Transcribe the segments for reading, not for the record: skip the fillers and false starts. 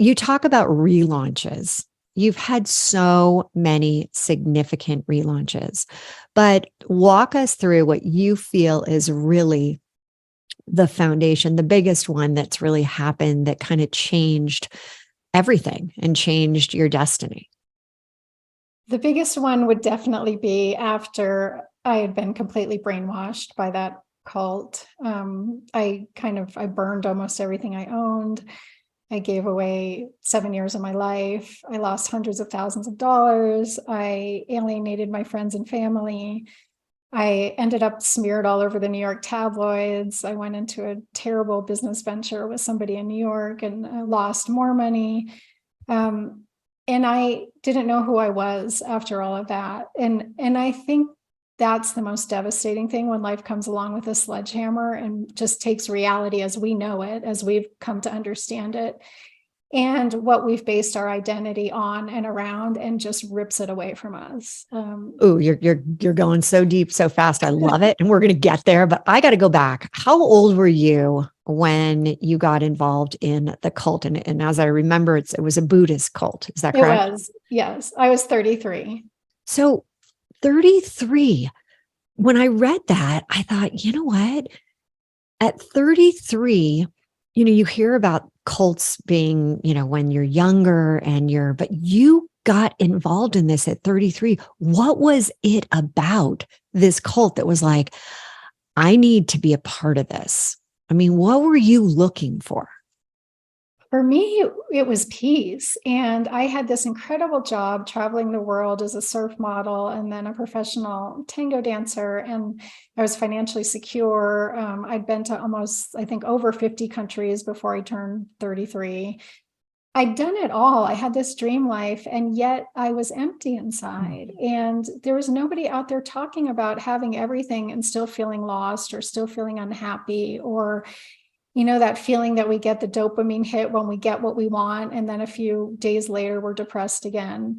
You talk about relaunches. You've had so many significant relaunches, but walk us through what you feel is really the foundation, the biggest one that's really happened that kind of changed everything and changed your destiny. The biggest one would definitely be after I had been completely brainwashed by that cult. I burned almost everything I owned. I gave away 7 years of my life. I lost hundreds of thousands of dollars. I alienated my friends and family. I ended up smeared all over the New York tabloids. I went into a terrible business venture with somebody in New York and I lost more money. Um, and I didn't know who I was after all of that. And I think that's the most devastating thing when life comes along with a sledgehammer and just takes reality as we know it, as we've come to understand it, and what we've based our identity on and around, and just rips it away from us. Oh, you're going so deep so fast. I love it. And we're going to get there, but I got to go back. How old were you when you got involved in the cult? And as I remember, it was a Buddhist cult. Is that It correct? was, yes, I was 33. So 33, when I read that, I thought, you know what? At 33, you hear about cults being, when you're younger but you got involved in this at 33. What was it about this cult that was like, I need to be a part of this? I mean, what were you looking for? For me, it was peace. And I had this incredible job traveling the world as a surf model and then a professional tango dancer. And I was financially secure. I'd been to almost, I think, over 50 countries before I turned 33. I'd done it all. I had this dream life, and yet I was empty inside. And there was nobody out there talking about having everything and still feeling lost or still feeling unhappy, or that feeling that we get the dopamine hit when we get what we want. And then a few days later, we're depressed again.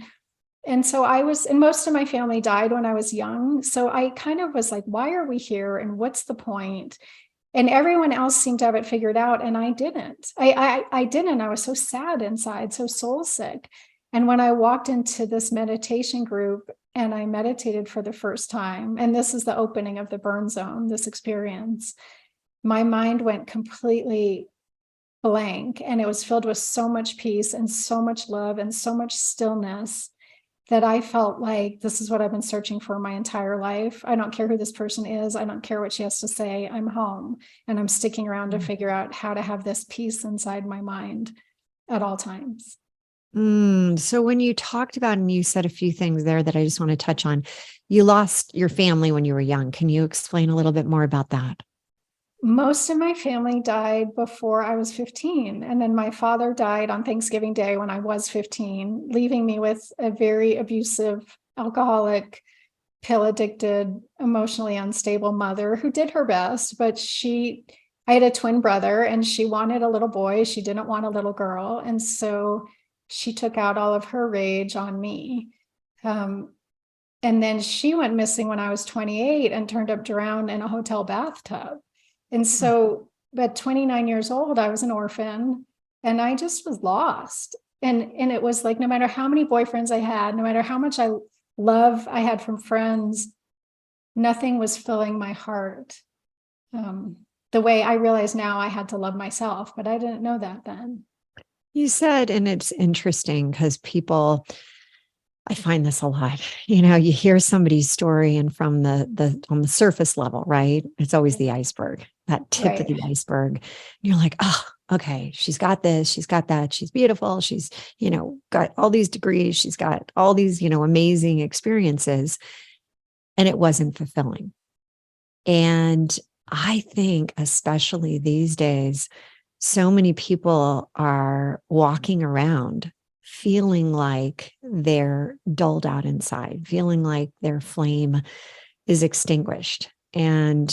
And so and most of my family died when I was young. So I kind of was like, why are we here? And what's the point? And everyone else seemed to have it figured out. And I didn't. I didn't. I was so sad inside, so soul sick. And when I walked into this meditation group and I meditated for the first time, and this is the opening of the burn zone, this experience, my mind went completely blank, and it was filled with so much peace and so much love and so much stillness that I felt like this is what I've been searching for my entire life. I don't care who this person is. I don't care what she has to say. I'm home, and I'm sticking around to figure out how to have this peace inside my mind at all times. So when you talked about, and you said a few things there that I just want to touch on, you lost your family when you were young. Can you explain a little bit more about that? Most of my family died before I was 15. And then my father died on Thanksgiving Day when I was 15, leaving me with a very abusive, alcoholic, pill addicted, emotionally unstable mother who did her best. But I had a twin brother and she wanted a little boy. She didn't want a little girl. And so she took out all of her rage on me. And then she went missing when I was 28 and turned up drowned in a hotel bathtub. And so at 29 years old, I was an orphan and I just was lost. And it was like, no matter how many boyfriends I had, no matter how much love I had from friends, nothing was filling my heart. The way I realize now I had to love myself, but I didn't know that then. You said, and it's interesting because I find this a lot. You hear somebody's story, and from the on the surface level, right? It's always the iceberg, that tip of Right. the iceberg. And you're like, oh, okay, she's got this, she's got that, she's beautiful, she's, got all these degrees, she's got all these, amazing experiences, and it wasn't fulfilling. And I think, especially these days, so many people are walking around feeling like they're dulled out inside, feeling like their flame is extinguished. And,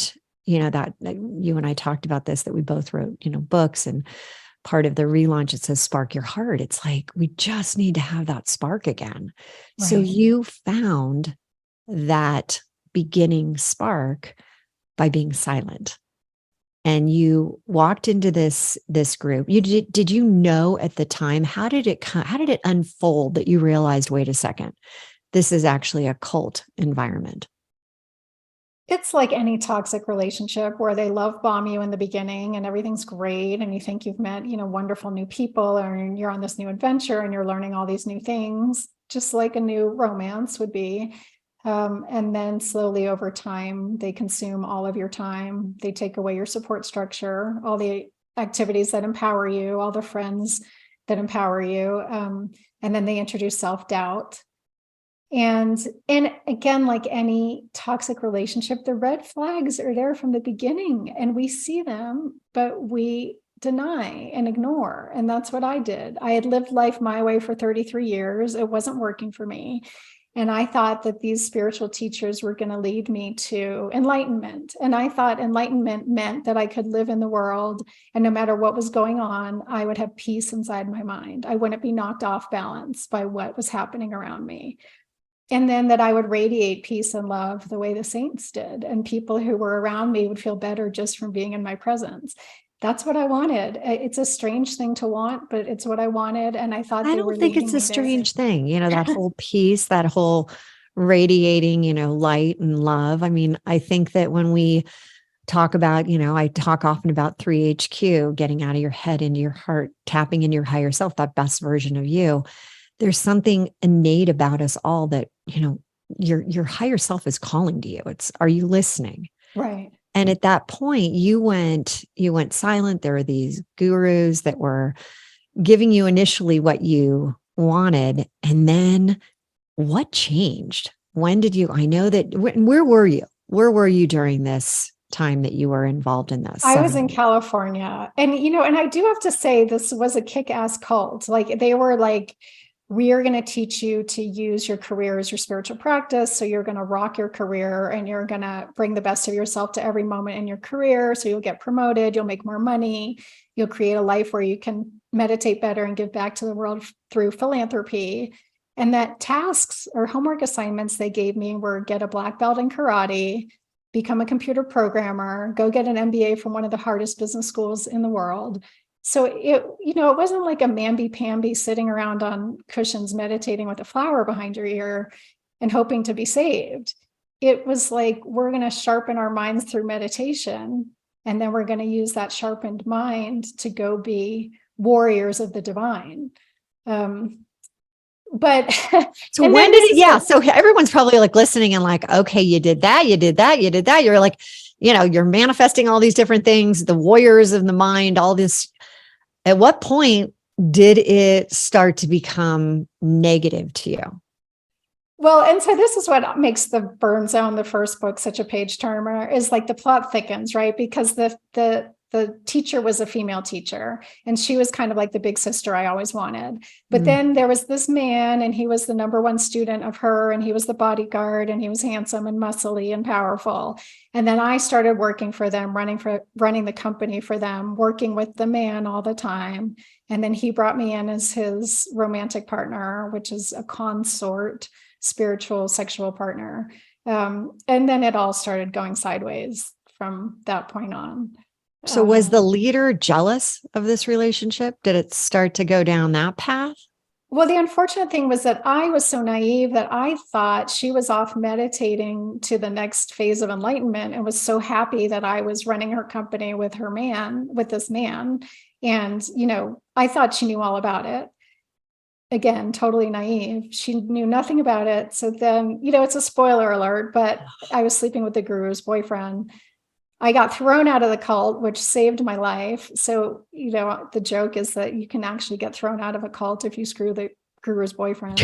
that you and I talked about this, that we both wrote, books, and part of the relaunch, it says spark your heart. It's like, we just need to have that spark again. So Right. you found that beginning spark by being silent and you walked into this group. Did you know at the time, how did it unfold that you realized, wait a second, this is actually a cult environment? It's like any toxic relationship where they love bomb you in the beginning and everything's great. And you think you've met, wonderful new people, and you're on this new adventure and you're learning all these new things, just like a new romance would be. And then slowly over time, they consume all of your time. They take away your support structure, all the activities that empower you, all the friends that empower you. And then they introduce self-doubt. And again, like any toxic relationship, the red flags are there from the beginning, and we see them, but we deny and ignore. And that's what I did. I had lived life my way for 33 years. It wasn't working for me. And I thought that these spiritual teachers were going to lead me to enlightenment. And I thought enlightenment meant that I could live in the world, and no matter what was going on, I would have peace inside my mind. I wouldn't be knocked off balance by what was happening around me. And then that I would radiate peace and love the way the saints did. And people who were around me would feel better just from being in my presence. That's what I wanted. It's a strange thing to want, but it's what I wanted. And I thought I they were don't think leading it's a me there. strange thing, that whole peace, that whole radiating, light and love. I mean, I think that when we talk about, I talk often about 3HQ, getting out of your head into your heart, tapping into your higher self, that best version of you. There's something innate about us all that, your higher self is calling to you. Are you listening? Right. And at that point, you went silent. There were these gurus that were giving you initially what you wanted. And then what changed? When did you, I know that, where were you? Where were you during this time that you were involved in this? I was in California, and, and I do have to say, this was a kick-ass cult. Like, they were like, we are going to teach you to use your career as your spiritual practice. So you're going to rock your career, and you're going to bring the best of yourself to every moment in your career. So you'll get promoted, you'll make more money, you'll create a life where you can meditate better and give back to the world through philanthropy. And that tasks or homework assignments they gave me were get a black belt in karate, become a computer programmer, go get an MBA from one of the hardest business schools in the world. So it wasn't like a mamby-pamby sitting around on cushions meditating with a flower behind your ear and hoping to be saved. It was like, we're going to sharpen our minds through meditation, and then we're going to use that sharpened mind to go be warriors of the divine. But so when did it? Yeah. So everyone's probably like listening and like, okay, you did that. You're like, you're manifesting all these different things, the warriors of the mind, all this. At what point did it start to become negative to you? Well, and so this is what makes the Burn Zone, the first book, such a page turner, is like the plot thickens, right? Because the teacher was a female teacher, and she was kind of like the big sister I always wanted. But then there was this man, and he was the number one student of her, and he was the bodyguard, and he was handsome and muscly and powerful. And then I started working for them, running the company for them, working with the man all the time. And then he brought me in as his romantic partner, which is a consort, spiritual, sexual partner. And then it all started going sideways from that point on. So was the leader jealous of this relationship? Did it start to go down that path? Well, the unfortunate thing was that I was so naive that I thought she was off meditating to the next phase of enlightenment, and was so happy that I was running her company with this man. And, I thought she knew all about it. Again, totally naive. She knew nothing about it. So then, it's a spoiler alert, but I was sleeping with the guru's boyfriend. I got thrown out of the cult, which saved my life. So, the joke is that you can actually get thrown out of a cult if you screw the guru's boyfriend.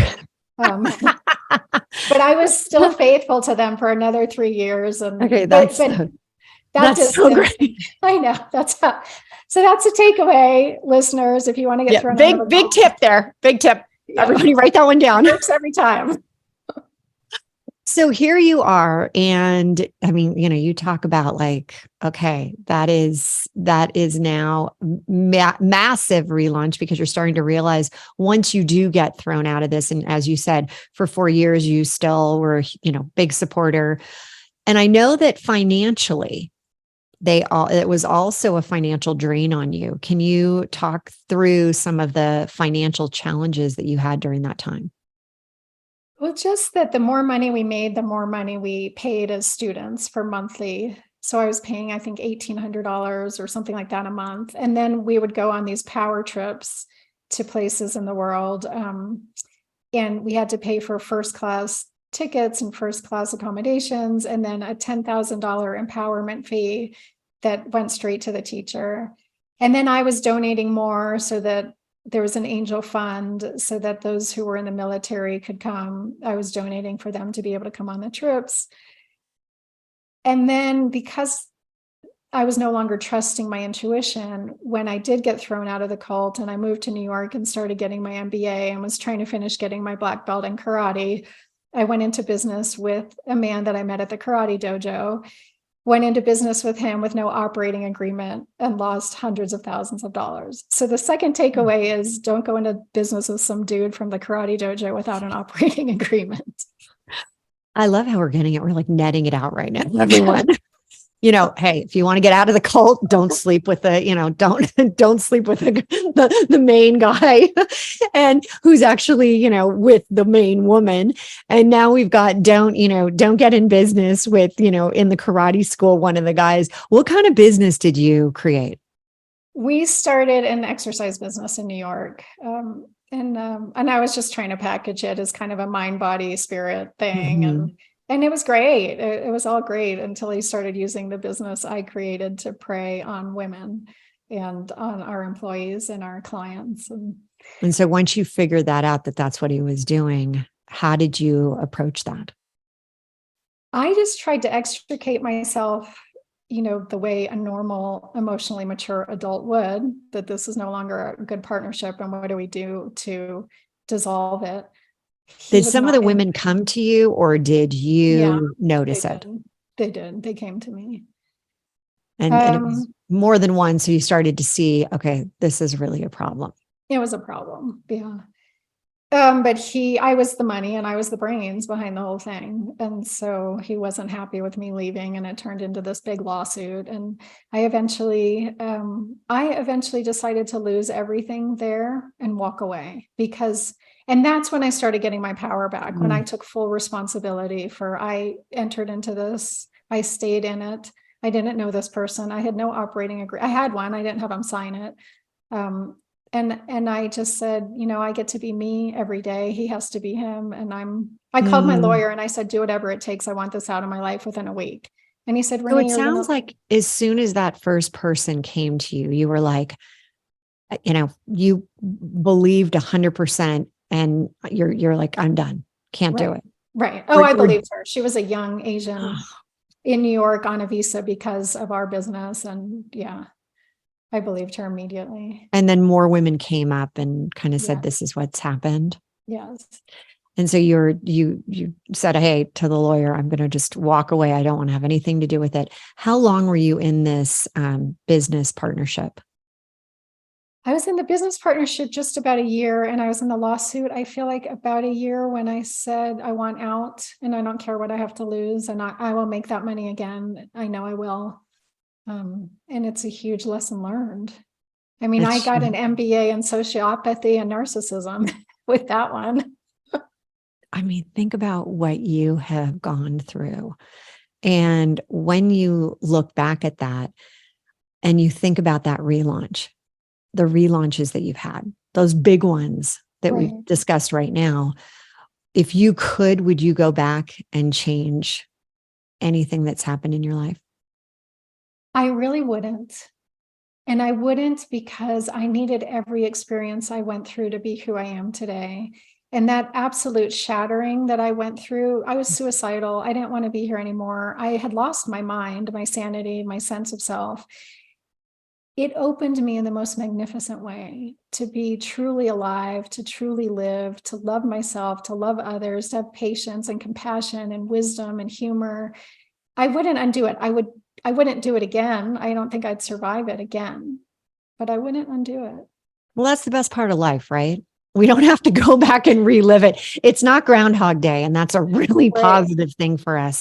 But I was still faithful to them for another 3 years. And okay, that's so great. I know. So that's a takeaway, listeners. If you want to get thrown out of a big cult. tip there. Big tip. Yeah. Everybody write that one down. It works every time. So here you are. And I mean, you talk about like, okay, that is now massive relaunch, because you're starting to realize once you do get thrown out of this. And as you said, for 4 years, you still were, big supporter. And I know that financially, it was also a financial drain on you. Can you talk through some of the financial challenges that you had during that time? Well, just that the more money we made, the more money we paid as students for monthly. So I was paying, I think, $1,800 or something like that a month. And then we would go on these power trips to places in the world. And we had to pay for first class tickets and first class accommodations, and then a $10,000 empowerment fee that went straight to the teacher. And then I was donating more so that there was an angel fund so that those who were in the military could come. I was donating for them to be able to come on the trips. And then because I was no longer trusting my intuition, when I did get thrown out of the cult and I moved to New York and started getting my MBA and was trying to finish getting my black belt in karate, I went into business with a man that I met at the karate dojo, went into business with him with no operating agreement and lost hundreds of thousands of dollars. So the second takeaway is don't go into business with some dude from the karate dojo without an operating agreement. I love how we're getting it. We're like netting it out right now, everyone. Hey, if you want to get out of the cult, don't sleep with don't sleep with the main guy and who's actually, with the main woman. And now we've got don't get in business with, in the karate school, one of the guys. What kind of business did you create? We started an exercise business in New York. And I was just trying to package it as kind of a mind, body, spirit thing. Mm-hmm. And it was great. It was all great until he started using the business I created to prey on women and on our employees and our clients. And so once you figured that out, that's what he was doing, how did you approach that? I just tried to extricate myself, the way a normal, emotionally mature adult would, that this is no longer a good partnership. And what do we do to dissolve it? Did some of the women come to you, or did you notice it? They did. They came to me. And it was more than one. So you started to see, okay, this is really a problem. It was a problem. Yeah. But I was the money and I was the brains behind the whole thing. And so he wasn't happy with me leaving, and it turned into this big lawsuit. And I eventually decided to lose everything there and walk away and that's when I started getting my power back, when I took full responsibility I entered into this, I stayed in it. I didn't know this person. I had no operating agreement. I had one, I didn't have him sign it. And I just said, I get to be me every day. He has to be him. And I called my lawyer and I said, do whatever it takes. I want this out of my life within a week. And he said, so it sounds like as soon as that first person came to you, you were like, you believed 100%. And you're like, I'm done. Can't do it. Right. Oh, I believed her. She was a young Asian in New York on a visa because of our business. And yeah, I believed her immediately. And then more women came up and kind of said, this is what's happened. Yes. And so you said, hey, to the lawyer, I'm going to just walk away. I don't want to have anything to do with it. How long were you in this business partnership? I was in the business partnership just about a year, and I was in the lawsuit, I feel like about a year, when I said I want out and I don't care what I have to lose, and I will make that money again. I know I will. And it's a huge lesson learned. I mean, I got an MBA in sociopathy and narcissism with that one. I mean, think about what you have gone through. And when you look back at that and you think about that relaunch, the relaunches that you've had, those big ones that we've discussed right now, if you could, would you go back and change anything that's happened in your life? I really wouldn't. And I wouldn't, because I needed every experience I went through to be who I am today. And that absolute shattering that I went through, I was suicidal. I didn't want to be here anymore. I had lost my mind, my sanity, my sense of self. It opened me in the most magnificent way to be truly alive, to truly live, to love myself, to love others, to have patience and compassion and wisdom and humor. I wouldn't undo it. I wouldn't do it again. I don't think I'd survive it again, but I wouldn't undo it. Well, that's the best part of life, right? We don't have to go back and relive it. It's not Groundhog Day, and that's a really positive thing for us.